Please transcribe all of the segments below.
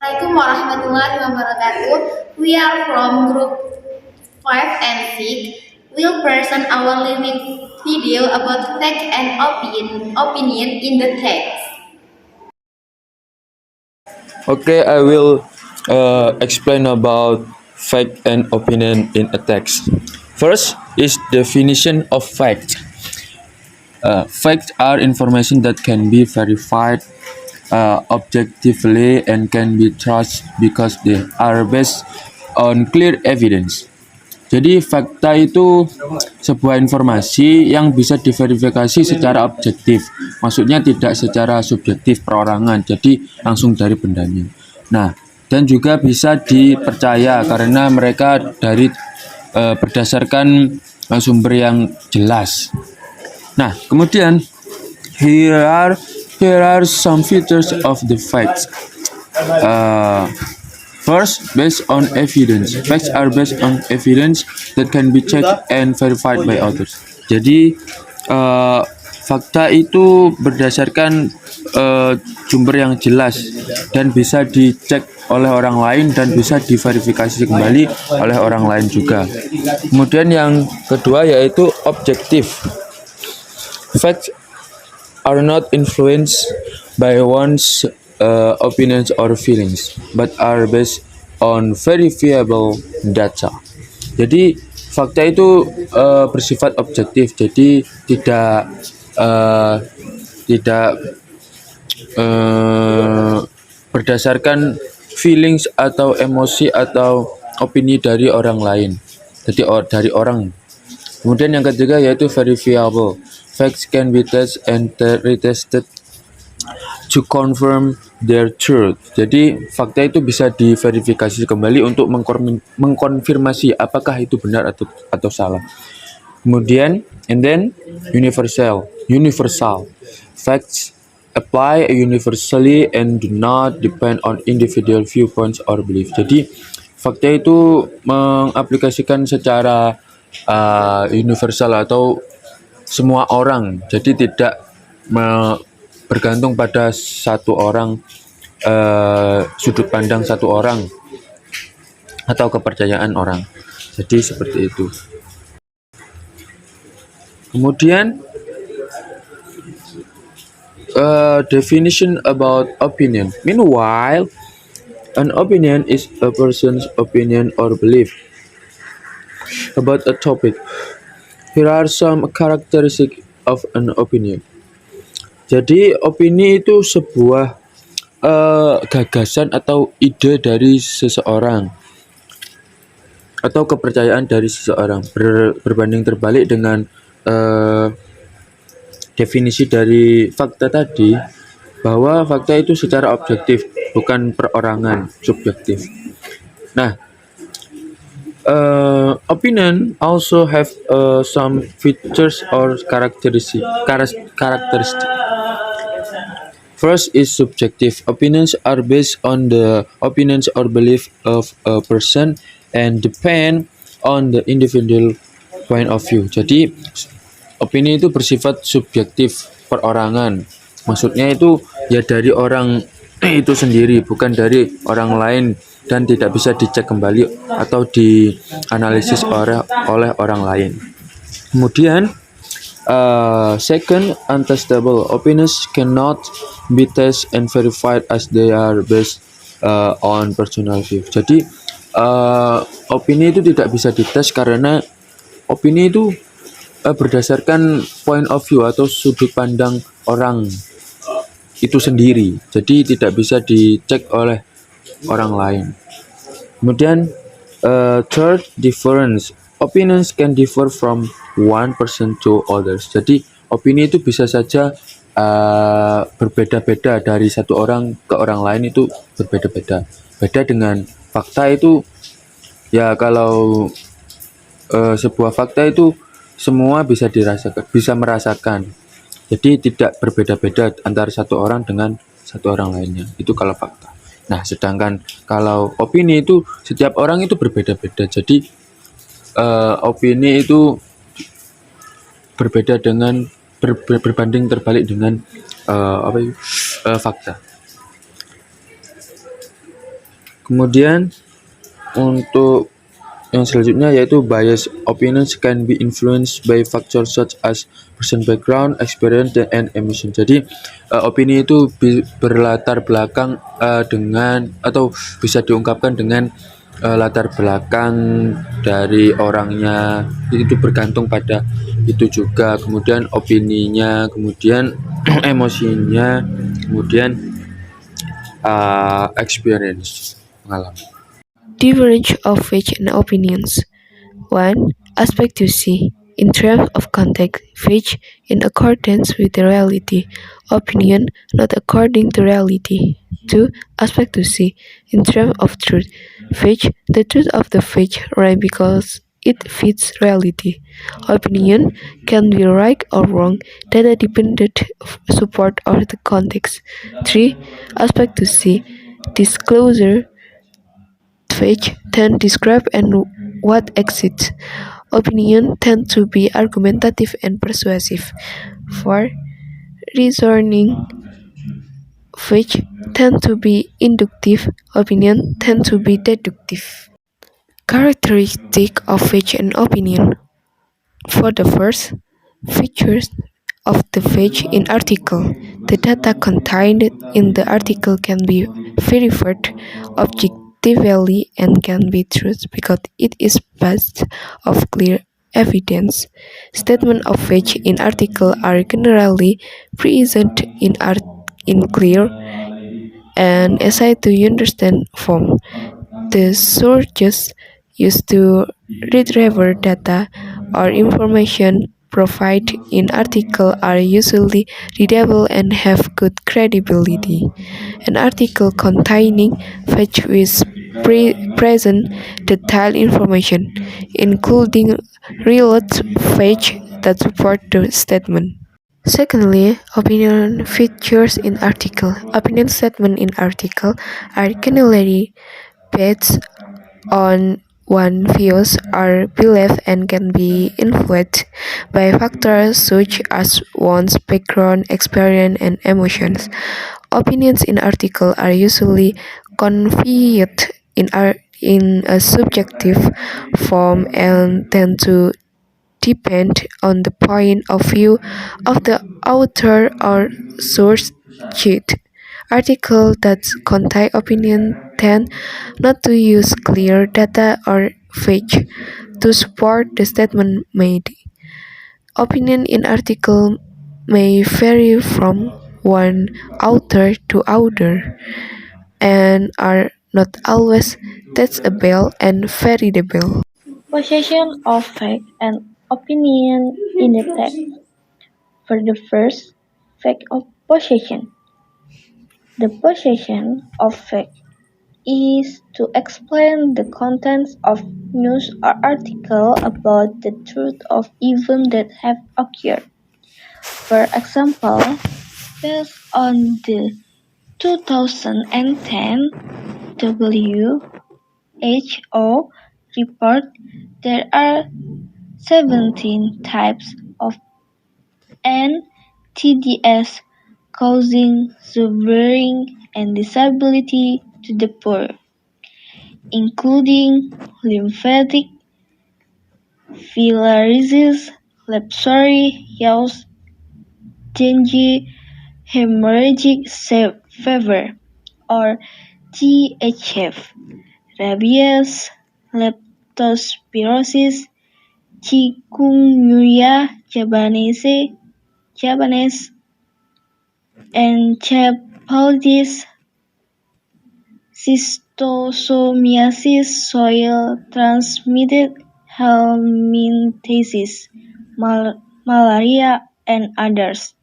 Assalamualaikum warahmatullahi wabarakatuh. We are from group 5 and 6. We'll present our living video about fact and opinion in the text. Okay, I will explain about fact and opinion in a text. First is definition of fact. Facts are information that can be verified objectively and can be trusted because they are based on clear evidence. Jadi fakta itu sebuah informasi yang bisa diverifikasi secara objektif. Maksudnya tidak secara subjektif perorangan, jadi langsung dari bendanya. Nah, dan juga bisa dipercaya karena mereka dari berdasarkan sumber yang jelas. Nah, kemudian here are some features of the facts. First, based on evidence. Facts are based on evidence that can be checked and verified by others. Jadi, fakta itu berdasarkan sumber yang jelas dan bisa dicek oleh orang lain dan bisa diverifikasi kembali oleh orang lain juga. Kemudian yang kedua yaitu objektif. Facts are not influenced by one's opinions or feelings, but are based on verifiable data. Jadi fakta itu bersifat objektif, jadi tidak berdasarkan feelings atau emosi atau opini dari orang lain. Jadi dari orang. Kemudian yang ketiga yaitu verifiable. Facts can be tested and retested to confirm their truth. Jadi fakta itu bisa diverifikasi kembali untuk mengkonfirmasi apakah itu benar atau salah. Kemudian and then universal. Facts apply universally and do not depend on individual viewpoints or beliefs. Jadi fakta itu mengaplikasikan secara universal atau semua orang. Jadi tidak bergantung pada satu orang, sudut pandang satu orang atau kepercayaan orang. Jadi seperti itu. Kemudian definition about opinion. Meanwhile, an opinion is a person's opinion or belief about a topic. Here are some characteristics of an opinion. Jadi opini itu sebuah gagasan atau ide dari seseorang atau kepercayaan dari seseorang. Berbanding terbalik dengan definisi dari fakta tadi, bahwa fakta itu secara objektif, bukan perorangan, subjektif. Nah, opinion also have some features or characteristics. First is subjective. Opinions are based on the opinions or belief of a person and depend on the individual point of view. Jadi opini itu bersifat subjektif, perorangan. Maksudnya itu ya dari orang itu sendiri, bukan dari orang lain, dan tidak bisa dicek kembali atau dianalisis oleh orang lain. Kemudian second, untestable. Opinions cannot be tested and verified as they are based on personal view. Jadi opini itu tidak bisa dites karena opini itu berdasarkan point of view atau sudut pandang orang itu sendiri. Jadi tidak bisa dicek oleh orang lain. Kemudian third, difference. Opinions can differ from one person to others. Jadi opini itu bisa saja berbeda-beda dari satu orang ke orang lain, itu berbeda-beda. Beda dengan fakta itu ya, kalau sebuah fakta itu semua bisa dirasakan, bisa merasakan. Jadi tidak berbeda-beda antara satu orang dengan satu orang lainnya. Itu kalau fakta. Nah, sedangkan kalau opini itu setiap orang itu berbeda-beda. Jadi opini itu berbeda dengan berbanding terbalik dengan fakta. Kemudian untuk yang selanjutnya yaitu bias opinions can be influenced by factors such as person background, experience, and emotion. Jadi opini itu berlatar belakang dengan atau bisa diungkapkan dengan latar belakang dari orangnya, itu bergantung pada itu juga. Kemudian opininya, kemudian emosinya, kemudian experience pengalaman. Divergence of faith and opinions. 1. Aspect to see. In terms of context, faith in accordance with the reality, opinion not according to reality. 2. Aspect to see. In terms of truth, faith the truth of the faith right because it fits reality. Opinion can be right or wrong, data dependent support or the context. 3. Aspect to see. Disclosure Fake tend describe and what exists. Opinion tend to be argumentative and persuasive. 4. Reasoning Fake tend to be inductive. Opinion tend to be deductive. Characteristic of fake and opinion. For the first, features of the page in article. The data contained in the article can be verified objectively and can be true because it is based of clear evidence. Statements of page in article are generally present in clear and easy to understand form. The sources used to retrieve data or information provided in article are usually readable and have good credibility. An article containing facts with present detailed information, including related facts that support the statement. Secondly, opinion features in article. Opinion statement in article are generally based on one views or belief and can be influenced by factors such as one's background, experience, and emotions. Opinions in article are usually conveyed in a subjective form and tend to depend on the point of view of the author or source sheet. Articles that contain opinion tend not to use clear data or facts to support the statement made. Opinion in article may vary from one author to other and are not always testable and verifiable. Possession of fact and opinion in the text. For the first, fact of possession. The possession of fact is to explain the contents of news or article about the truth of events that have occurred. For example, based on the 2010 WHO report, there are 17 types of NTDs causing suffering and disability to the poor, including lymphatic filariasis, leprosy, yaws, dengue, hemorrhagic fever, or THF, rabies, leptospirosis, chikungunya Japanese, encephalitis, schistosomiasis, soil-transmitted helminthiasis, malaria, and others.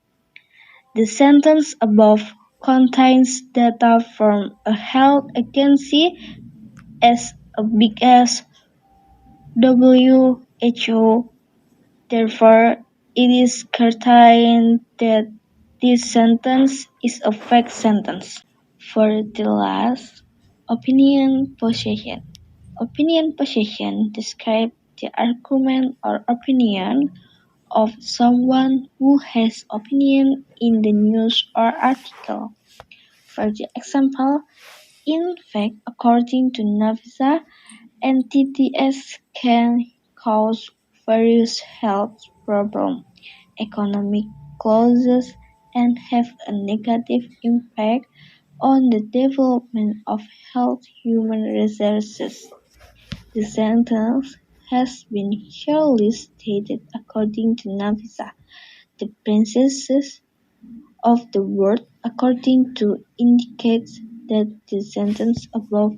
The sentence above contains data from a health agency as big as WHO. Therefore, it is certain that this sentence is a fact sentence. For the last, opinion possession. Opinion possession describes the argument or opinion of someone who has opinion in the news or article. For the example, In fact, according to Nafisa, NTTS can cause various health problems, economic losses, and have a negative impact on the development of health human resources. The sentence has been clearly stated according to Nafisa. The princesses of the word according to indicates that the sentence above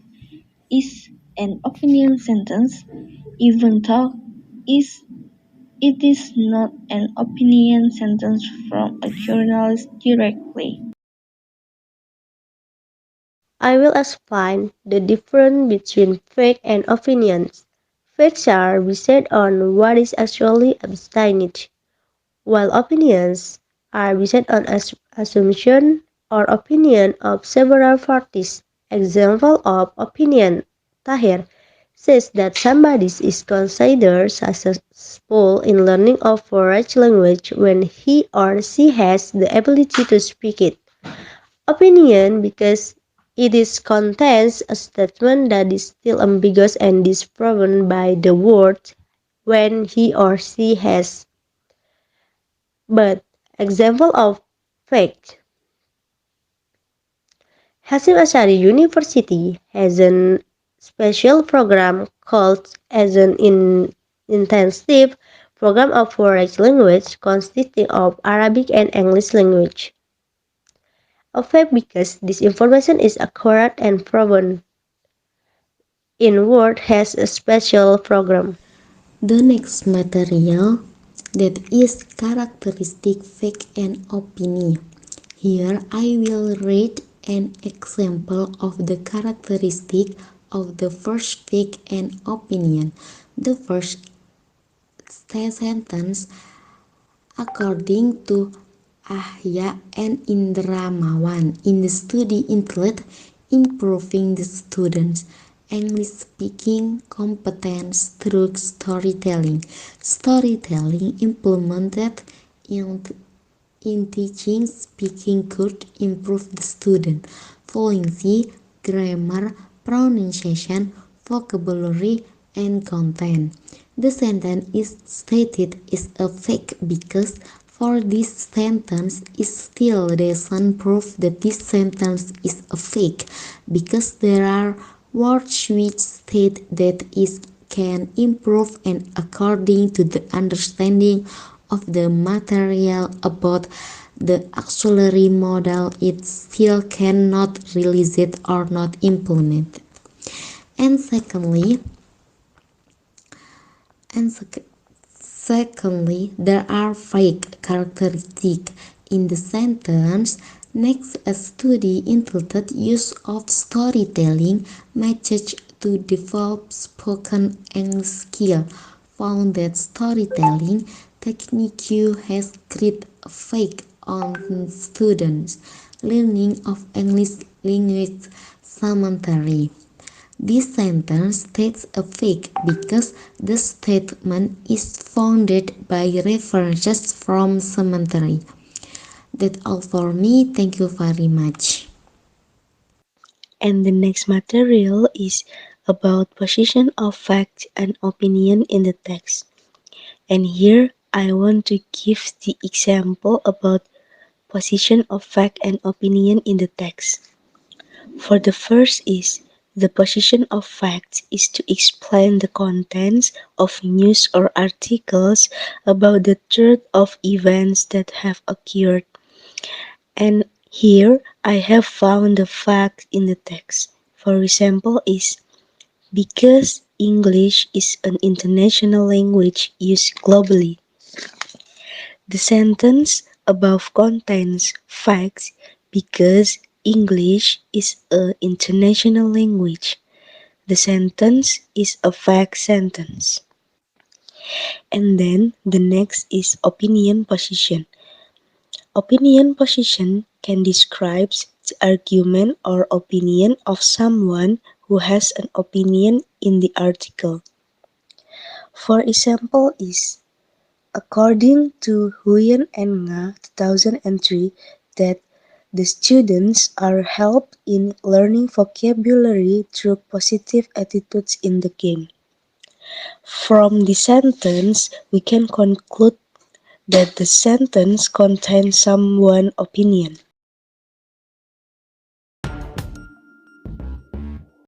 is an opinion sentence, even though is it is not an opinion sentence from a journalist directly. I will explain the difference between fact and opinions. Facts are based on what is actually obtained, while opinions are based on assumption or opinion of several parties. Example of opinion: Tahir says that somebody is considered successful in learning a foreign language when he or she has the ability to speak it. Opinion because it is contains a statement that is still ambiguous and disproven by the word when he or she has. But example of fact: Hasyim Ashari University has a special program called as an intensive program of foreign language consisting of Arabic and English language. A fact because this information is accurate and proven. In Word has a special program. The next material that is characteristic fact and opinion. Here I will read an example of the characteristic of the first fact and opinion. The first sentence, according to Ahya and Indramawan, in the study entitled Improving the Students' English Speaking Competence Through Storytelling. Storytelling implemented in teaching speaking could improve the student fluency, grammar, pronunciation, vocabulary, and content. The sentence is stated is a fake because for this sentence is still doesn't prove that this sentence is a fake because there are words which state that it can improve and according to the understanding of the material about the auxiliary model it still cannot release it or not implement it. And secondly, there are fake characteristics in the sentence. Next, a study entitled Use of Storytelling Methods to Develop Spoken English Skill found that storytelling technique has great effect on students' learning of English language semantically. This sentence states a fake because the statement is founded by references from semantics. That's all for me. Thank you very much. And the next material is about position of fact and opinion in the text. And here I want to give the example about position of fact and opinion in the text. For the first is the position of fact is to explain the contents of news or articles about the truth of events that have occurred. And here I have found the fact in the text. For example is because English is an international language used globally. The sentence above contains facts because English is an international language. The sentence is a fact sentence. And then the next is opinion position. Opinion position can describe the argument or opinion of someone who has an opinion in the article. For example is according to Huyen and Nga 2003 that The students are helped in learning vocabulary through positive attitudes in the game. From the sentence, we can conclude that the sentence contains someone's opinion.